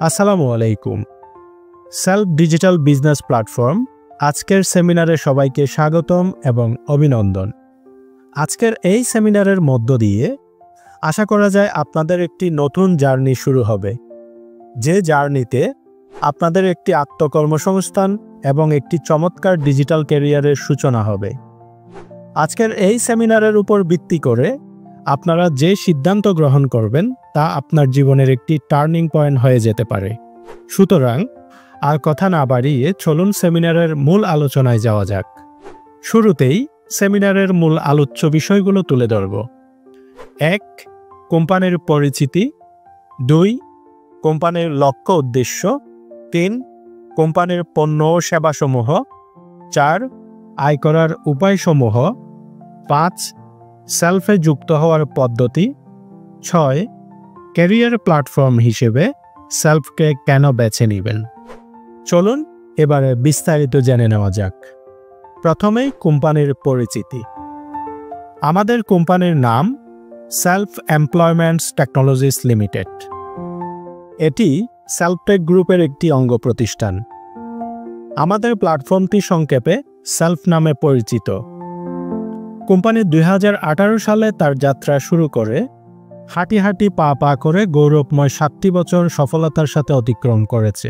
আসসালামু আলাইকুম। Self digital business platform আজকের সেমিনারে সবাইকে স্বাগতম এবং অভিনন্দন। আজকের এই সেমিনারের মধ্য দিয়ে আশা করা যায় আপনাদের একটি নতুন জার্নি শুরু হবে, যে জার্নিতে আপনাদের একটি আত্মকর্মসংস্থান এবং একটি চমৎকার ডিজিটাল ক্যারিয়ারের সূচনা হবে। আজকের এই সেমিনারের উপর ভিত্তি করে আপনারা যে সিদ্ধান্ত গ্রহণ করবেন তা আপনার জীবনের একটি টার্নিং পয়েন্ট হয়ে যেতে পারে। সুতরাং আর কথা না বাড়িয়ে চলুন সেমিনারের মূল আলোচনায় যাওয়া যাক। শুরুতেই সেমিনারের মূল আলোচ্য বিষয়গুলো তুলে ধরব। 1. কোম্পানির পরিচিতি। 2. কোম্পানির লক্ষ্য উদ্দেশ্য। 3. কোম্পানির পণ্য ও সেবাসমূহ। 4. আয় করার উপায়সমূহ। 5. সেলফে যুক্ত হওয়ার পদ্ধতি। 6. ক্যারিয়ার প্ল্যাটফর্ম হিসেবে সেলফকে কেন বেছে নেবেন। চলুন এবারে বিস্তারিত জেনে নেওয়া যাক। প্রথমেই কোম্পানির পরিচিতি। আমাদের কোম্পানির নাম সেলফ এমপ্লয়মেন্টস টেকনোলজিস লিমিটেড। এটি সেলফটেক গ্রুপের একটি অঙ্গ প্রতিষ্ঠান। আমাদের প্ল্যাটফর্মটি সংক্ষেপে সেলফ নামে পরিচিত। কোম্পানি 2018 সালে তার যাত্রা শুরু করে হাঁটি হাঁটি পা পা করে গৌরবময় 7টি বছর সফলতার সাথে অতিক্রম করেছে।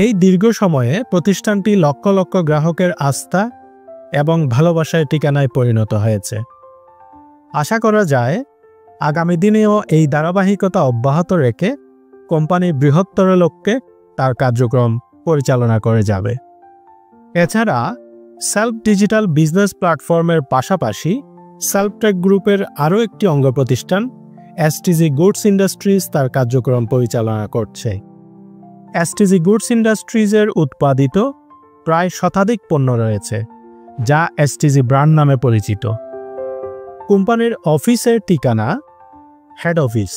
এই দীর্ঘ সময়ে প্রতিষ্ঠানটি লক্ষ লক্ষ গ্রাহকের আস্থা এবং ভালোবাসার ঠিকানায় পরিণত হয়েছে। আশা করা যায় আগামী দিনেও এই ধারাবাহিকতা অব্যাহত রেখে কোম্পানি বৃহত্তর লক্ষ্যে তার কার্যক্রম পরিচালনা করে যাবে। এছাড়া সেলফ ডিজিটাল বিজনেস প্ল্যাটফর্মের পাশাপাশি সেলফটেক গ্রুপের আরও একটি অঙ্গ প্রতিষ্ঠান এসটিজি গুডস ইন্ডাস্ট্রিজ তার কার্যক্রম পরিচালনা করছে। এসটিজি গুডস ইন্ডাস্ট্রিজের উৎপাদিত প্রায় শতাধিক পণ্য রয়েছে, যা এসটিজি ব্র্যান্ড নামে পরিচিত। কোম্পানির অফিসের ঠিকানা head office,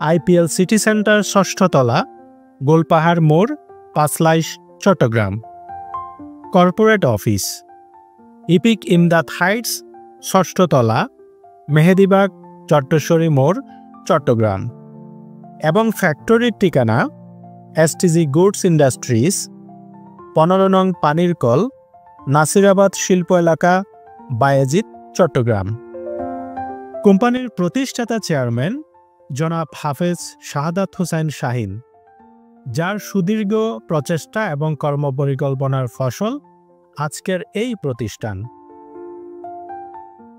IPL city centre, 6ষ্ঠ তলা, গোলপাহাড় মোড়, Panchlaish, Chattogram. Corporate office epic Imdad heights, 6ষ্ঠ তলা, মেহেদিবাগ, চট্টশ্বরী মোড়, চট্টগ্রাম। এবং ফ্যাক্টরির ঠিকানা এসটিজি গুডস ইন্ডাস্ট্রিজ, 15 নং পানির কল, নাসিরাবাদ শিল্প এলাকা, বায়েজিদ, চট্টগ্রাম। কোম্পানির প্রতিষ্ঠাতা চেয়ারম্যান জনাব হাফেজ শাহাদাত হোসেন শাহিন, যার সুদীর্ঘ প্রচেষ্টা এবং কর্মপরিকল্পনার ফসল আজকের এই প্রতিষ্ঠান।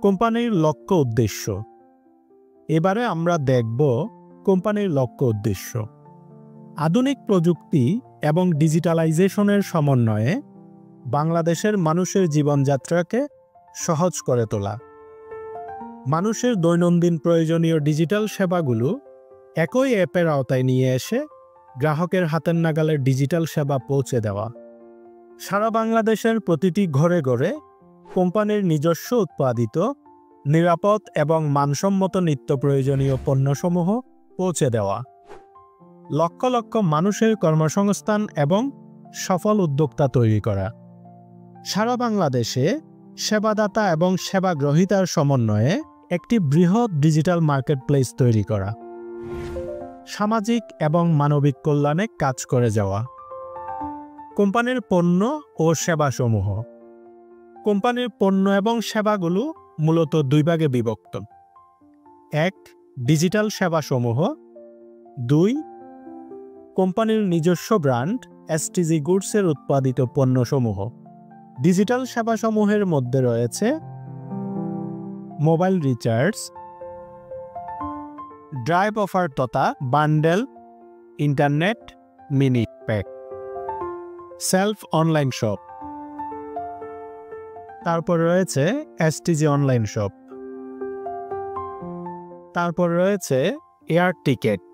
কোম্পানির লক্ষ্য উদ্দেশ্য। এবারে আমরা দেখব কোম্পানির লক্ষ্য উদ্দেশ্য। আধুনিক প্রযুক্তি এবং ডিজিটালাইজেশনের সমন্বয়ে বাংলাদেশের মানুষের জীবনযাত্রাকে সহজ করে তোলা। মানুষের দৈনন্দিন প্রয়োজনীয় ডিজিটাল সেবাগুলো একই অ্যাপের আওতায় নিয়ে এসে গ্রাহকের হাতের নাগালে ডিজিটাল সেবা পৌঁছে দেওয়া। সারা বাংলাদেশের প্রতিটি ঘরে ঘরে কোম্পানির নিজস্ব উৎপাদিত নিরাপদ এবং মানসম্মত নিত্য প্রয়োজনীয় পণ্যসমূহ পৌঁছে দেওয়া। লক্ষ লক্ষ মানুষের কর্মসংস্থান এবং সফল উদ্যোক্তা তৈরি করা। সারা বাংলাদেশে সেবাদাতা এবং সেবা গ্রহীতার সমন্বয়ে একটি বৃহৎ ডিজিটাল মার্কেটপ্লেস তৈরি করা। সামাজিক এবং মানবিক কল্যাণে কাজ করে যাওয়া। কোম্পানির পণ্য ও সেবাসমূহ। কোম্পানির পণ্য এবং সেবাগুলো মূলত দুই ভাগে বিভক্ত। 1. ডিজিটাল সেবাসমূহ। 2. কোম্পানির নিজস্ব ব্র্যান্ড এসটিজি গুডসের উৎপাদিত পণ্যসমূহ। ডিজিটাল সেবাসমূহের মধ্যে রয়েছে মোবাইল রিচার্জ, ড্রাইভ অফার তথা bundle, internet, mini pack, self online shop. তারপর রয়েছে এসটিজি অনলাইন শপ। তারপর রয়েছে এয়ার টিকেট।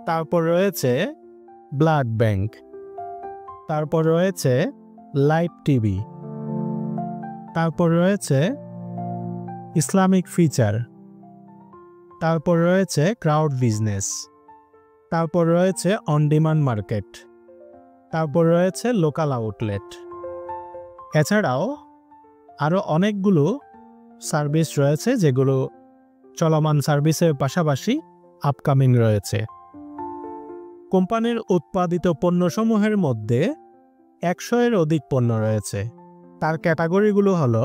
তারপর রয়েছে ব্লাড ব্যাংক। তারপর রয়েছে লাইভ টিভি। তারপর রয়েছে ইসলামিক ফিচার। তারপর রয়েছে ক্রাউড বিজনেস। তারপর রয়েছে অন ডিমান্ড মার্কেট। তারপর রয়েছে লোকাল আউটলেট। এছাড়াও আরও অনেকগুলো সার্ভিস রয়েছে, যেগুলো চলমান সার্ভিসের পাশাপাশি আপকামিং রয়েছে। কোম্পানির উৎপাদিত পণ্যসমূহের মধ্যে 100-এর অধিক পণ্য রয়েছে। তার ক্যাটাগরিগুলো হলো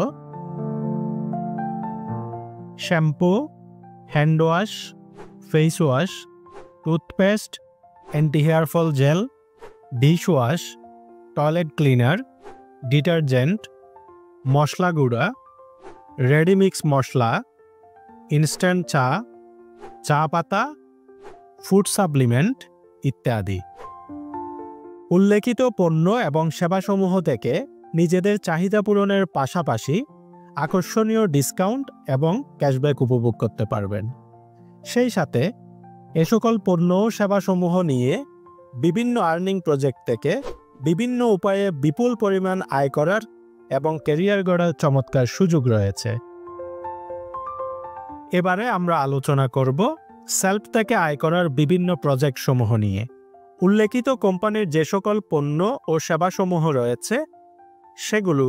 shampoo, hand wash, face wash, toothpaste, anti hair fall gel, dish wash, toilet cleaner, detergent, মশলা গুঁড়া, রেডিমিক্স মশলা, ইনস্ট্যান্ট চা, চা পাতা, ফুড সাপ্লিমেন্ট ইত্যাদি। উল্লেখিত পণ্য এবং সেবাসমূহ থেকে নিজেদের চাহিদা পূরণের পাশাপাশি আকর্ষণীয় ডিসকাউন্ট এবং ক্যাশব্যাক উপভোগ করতে পারবেন। সেই সাথে এ সকল পণ্য ও সেবাসমূহ নিয়ে বিভিন্ন আর্নিং প্রজেক্ট থেকে বিভিন্ন উপায়ে বিপুল পরিমাণ আয় করার এবং ক্যারিয়ার গড়ার চমৎকার সুযোগ রয়েছে। এবারে আমরা আলোচনা করব সেলফ থেকে আয় করার বিভিন্ন প্রজেক্ট সমূহ নিয়ে। উল্লেখিত কোম্পানির যে সকল পণ্য ও সেবাসমূহ রয়েছে সেগুলো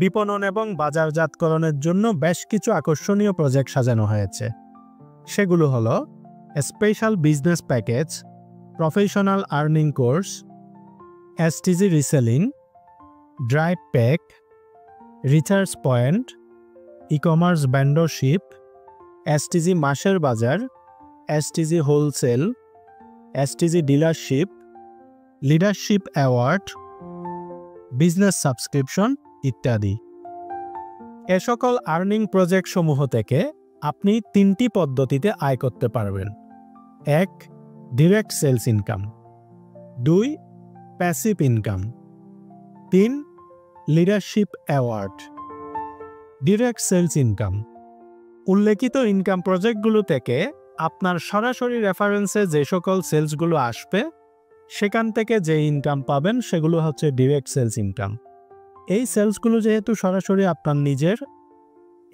বিপণন এবং বাজারজাতকরণের জন্য বেশ কিছু আকর্ষণীয় প্রজেক্ট সাজানো হয়েছে। সেগুলো হলো special business package, professional earning course, STG reselling, drive pack, recharge point, ecommerce vendorship, STG মাসের বাজার, STG wholesale, STG dealership, leadership award, business subscription ইত্যাদি। এ সকল আর্নিং প্রজেক্ট সমূহ থেকে আপনি 3টি পদ্ধতিতে আয় করতে পারবেন। 1. Direct sales income, 2. Passive income, 3. Leadership award. Direct sales income. উল্লেখিত ইনকাম প্রজেক্টগুলো থেকে আপনার সরাসরি রেফারেন্সে যে সকল সেলসগুলো আসবে সেখান থেকে যে ইনকাম পাবেন সেগুলো হচ্ছে ডিরেক্ট সেলস ইনকাম। এই সেলসগুলো যেহেতু সরাসরি আপনার নিজের,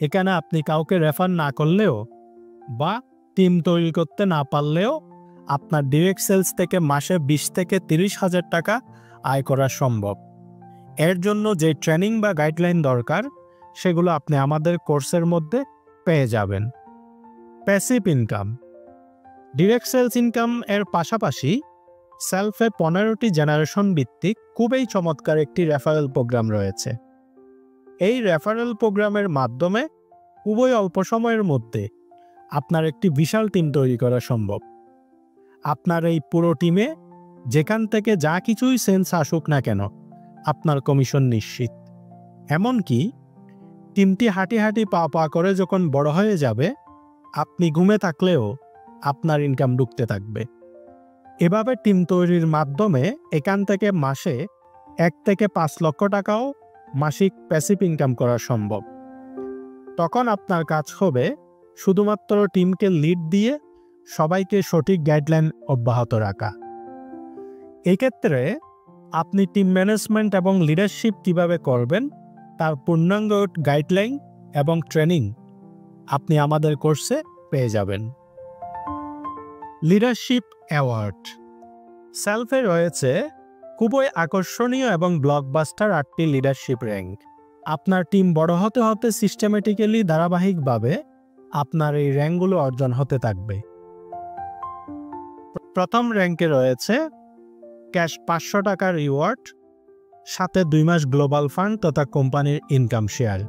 এখানে আপনি কাউকে রেফার না করলেও বা টিম তৈরি করতে না পারলেও আপনার ডিরেক্ট সেলস থেকে মাসে 20 থেকে 30 হাজার টাকা আয় করা সম্ভব। এর জন্য যে ট্রেনিং বা গাইডলাইন দরকার সেগুলো আপনি আমাদের কোর্সের মধ্যে পেয়ে যাবেন। Passive income. Direct sales income এর পাশাপাশি সেলফে 15টি জেনারেশন ভিত্তিক খুবই চমৎকার একটি রেফারেল প্রোগ্রাম রয়েছে। এই রেফারেল প্রোগ্রামের মাধ্যমে খুবই অল্প সময়ের মধ্যে আপনার একটি বিশাল টিম তৈরি করা সম্ভব। আপনার এই পুরো টিমে যেখান থেকে যা কিছুই সেলস আসুক না কেন আপনার কমিশন নিশ্চিত। এমনকি টিমটি হাঁটি হাঁটি পা পা করে যখন বড় হয়ে যাবে আপনি ঘুমে থাকলেও আপনার ইনকাম ঢুকতে থাকবে। এভাবে টিম তৈরির মাধ্যমে এখান থেকে মাসে 1 থেকে 5 লক্ষ টাকাও মাসিক প্যাসিভ ইনকাম করা সম্ভব। তখন আপনার কাজ হবে শুধুমাত্র টিমকে লিড দিয়ে সবাইকে সঠিক গাইডলাইন অব্যাহত রাখা। এক্ষেত্রে আপনি টিম ম্যানেজমেন্ট এবং লিডারশিপ কিভাবে করবেন তার পূর্ণাঙ্গ গাইডলাইন এবং ট্রেনিং আপনি আমাদের কোর্সে পেয়ে যাবেন। Leadership award. সেলফে রয়েছে খুবই আকর্ষণীয় এবং ব্লকবাস্টার 8টি লিডারশিপ র্যাঙ্ক। আপনার টিম বড় হতে হতে সিস্টেমেটিক্যালি ধারাবাহিকভাবে আপনার এই র্যাঙ্কগুলো অর্জন হতে থাকবে। প্রথম র্যাঙ্কে রয়েছে ক্যাশ 500 টাকার রিওয়ার্ড, সাথে 2 মাস গ্লোবাল ফান্ড তথা কোম্পানির ইনকাম শেয়ার।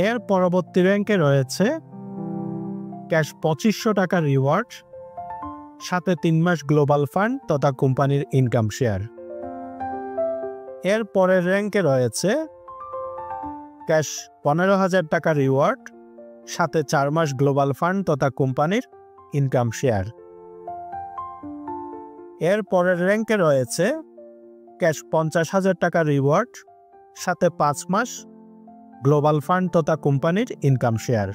এর পরবর্তী র্যাঙ্কে রয়েছে ক্যাশ 2500 টাকার রিওয়ার্ড, সাথে 3 মাস গ্লোবাল ফান্ড তথা কোম্পানির ইনকাম শেয়ার। এর পরের র্যাঙ্কে রয়েছে ক্যাশ 15,000 টাকার রিওয়ার্ড, সাথে 4 মাস গ্লোবাল ফান্ড তথা কোম্পানির ইনকাম শেয়ার। এর পরের র্যাঙ্কে রয়েছে ক্যাশ 50,000 টাকার রিওয়ার্ড, সাথে 5 মাস গ্লোবাল ফান্ড তথা কোম্পানির ইনকাম শেয়ার।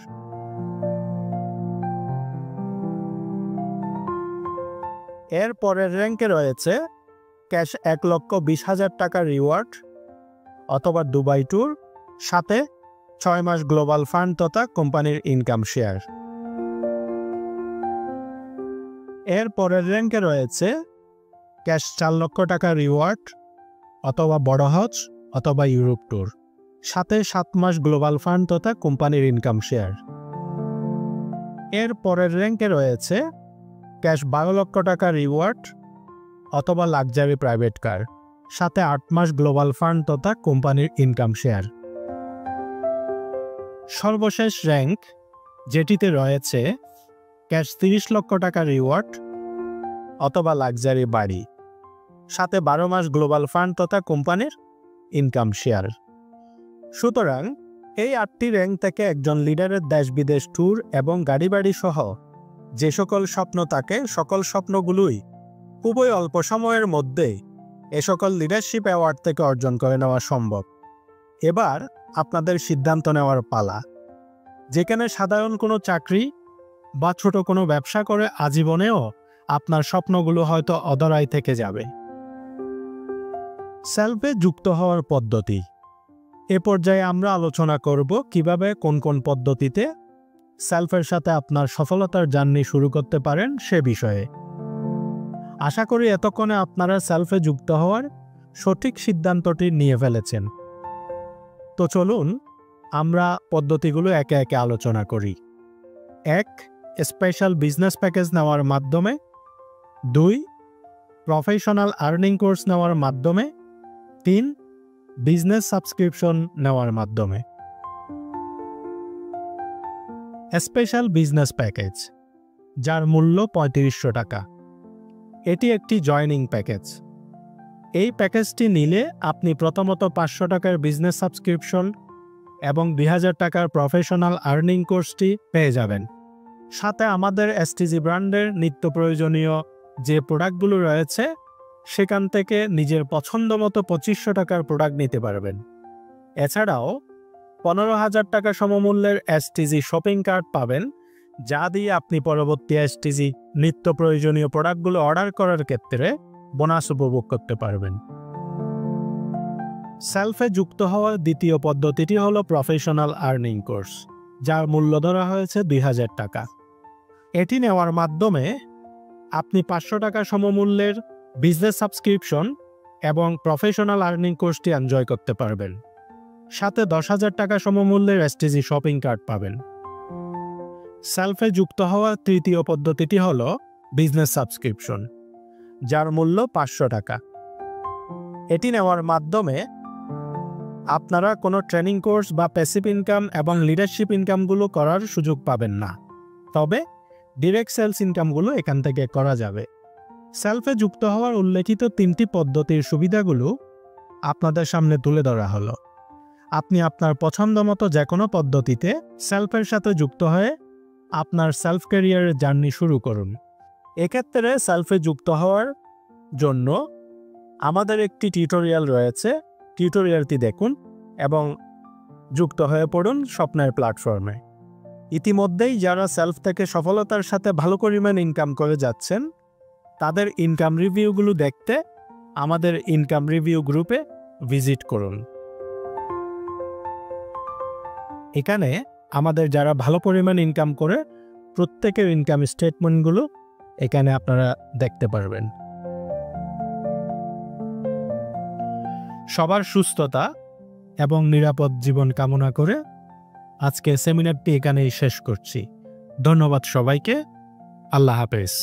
এর পরের র্যাঙ্কে রয়েছে ক্যাশ 1,20,000 টাকার রিওয়ার্ড অথবা দুবাই ট্যুর, সাথে 6 মাস গ্লোবাল ফান্ড তথা কোম্পানির ইনকাম শেয়ার। এর পরের র্যাঙ্কে রয়েছে ক্যাশ 4 লক্ষ টাকা রিওয়ার্ড অথবা বড় হজ অথবা ইউরোপ ট্যুর, সাথে 7 মাস গ্লোবাল ফান্ড তথা কোম্পানির ইনকাম শেয়ার। এর পরের র্যাঙ্কে রয়েছে ক্যাশ 12 লক্ষ টাকা রিওয়ার্ড অথবা লাক্সারি প্রাইভেট কার, সাথে 8 মাস গ্লোবাল ফান্ড তথা কোম্পানির ইনকাম শেয়ার। সর্বশেষ র্যাঙ্ক যেটিতে রয়েছে ক্যাশ 30 লক্ষ টাকা রিওয়ার্ড অথবা লাক্সারি বাড়ি, সাথে 12 মাস গ্লোবাল ফান্ড তথা কোম্পানির ইনকাম শেয়ার। সুতরাং এই 8টি র্যাঙ্ক থেকে একজন লিডারের দেশ বিদেশ ট্যুর এবং গাড়ি বাড়ি সহ যে সকল স্বপ্ন থাকে, সকল স্বপ্নগুলোই খুবই অল্প সময়ের মধ্যে এ সকল লিডারশিপ অ্যাওয়ার্ড থেকে অর্জন করে নেওয়া সম্ভব। এবার আপনাদের সিদ্ধান্ত নেওয়ার পালা। যেখানে সাধারণ কোনো চাকরি বা ছোট কোনো ব্যবসা করে আজীবনেও আপনার স্বপ্নগুলো হয়তো অধরাই থেকে যাবে। সেলফে যুক্ত হওয়ার পদ্ধতি। এ পর্যায়ে আমরা আলোচনা করব কিভাবে কোন কোন পদ্ধতিতে সেলফের সাথে আপনার সফলতার জার্নি শুরু করতে পারেন সে বিষয়ে। আশা করি এতক্ষণে আপনারা সেলফে যুক্ত হওয়ার সঠিক সিদ্ধান্তটি নিয়ে ফেলেছেন। তো চলুন আমরা পদ্ধতিগুলো একে একে আলোচনা করি। 1. স্পেশাল বিজনেস প্যাকেজ নেওয়ার মাধ্যমে। 2. প্রফেশনাল আর্নিং কোর্স নেওয়ার মাধ্যমে। 3. বিজনেস সাবস্ক্রিপশন নেওয়ার মাধ্যমে। স্পেশাল বিজনেস প্যাকেজ, যার মূল্য 3500 টাকা। এটি একটি জয়নিং প্যাকেজ। এই প্যাকেজটি নিলে আপনি প্রথমত 500 টাকার বিজনেস সাবস্ক্রিপশন এবং 2000 টাকার প্রফেশনাল আর্নিং কোর্সটি পেয়ে যাবেন। সাথে আমাদের এসটিজি ব্র্যান্ডের নিত্য প্রয়োজনীয় যে প্রোডাক্টগুলো রয়েছে সেখান থেকে নিজের পছন্দ মতো 2500 টাকার প্রোডাক্ট নিতে পারবেন। এছাড়াও 15,000 টাকা সমমূল্যের এসটিজি শপিং কার্ড পাবেন, যা দিয়ে আপনি পরবর্তী এসটিজি নিত্য প্রয়োজনীয় প্রোডাক্টগুলো অর্ডার করার ক্ষেত্রে বোনাস উপভোগ করতে পারবেন। সেলফে যুক্ত হওয়ার দ্বিতীয় পদ্ধতিটি হলো প্রফেশনাল আর্নিং কোর্স, যার মূল্য ধরা হয়েছে 2000 টাকা। এটি নেওয়ার মাধ্যমে আপনি 500 টাকা সমমূল্যের বিজনেস সাবস্ক্রিপশন এবং প্রফেশনাল আর্নিং কোর্সটি এনজয় করতে পারবেন। সাথে 10,000 টাকা সমমূল্যের এসটিজি শপিং কার্ড পাবেন। সেলফে যুক্ত হওয়ার তৃতীয় পদ্ধতিটি হল বিজনেস সাবস্ক্রিপশন, যার মূল্য 500 টাকা। এটি নেওয়ার মাধ্যমে আপনারা কোনো ট্রেনিং কোর্স বা প্যাসিভ ইনকাম এবং লিডারশিপ ইনকামগুলো করার সুযোগ পাবেন না, তবে ডিরেক্ট সেলস ইনকামগুলো এখান থেকে করা যাবে। সেলফে যুক্ত হওয়ার উল্লেখিত 3টি পদ্ধতির সুবিধাগুলো আপনাদের সামনে তুলে ধরা হলো। আপনি আপনার পছন্দ মতো যে কোনো পদ্ধতিতে সেলফের সাথে যুক্ত হয়ে আপনার সেলফ ক্যারিয়ারের জার্নি শুরু করুন। এক্ষেত্রে সেলফে যুক্ত হওয়ার জন্য আমাদের একটি টিউটোরিয়াল রয়েছে, টিউটোরিয়ালটি দেখুন এবং যুক্ত হয়ে পড়ুন স্বপ্নের প্ল্যাটফর্মে। ইতিমধ্যেই যারা সেলফ থেকে সফলতার সাথে ভালো পরিমাণ ইনকাম করে যাচ্ছেন তাদের ইনকাম রিভিউগুলো দেখতে আমাদের ইনকাম রিভিউ গ্রুপে ভিজিট করুন। এখানে আমাদের যারা ভালো পরিমাণ ইনকাম করে প্রত্যেকের ইনকাম স্টেটমেন্টগুলো এখানে আপনারা দেখতে পারবেন। সবার সুস্থতা এবং নিরাপদ জীবন কামনা করে আজকে সেমিনারটি এখানেই শেষ করছি। ধন্যবাদ সবাইকে। আল্লাহ হাফেজ।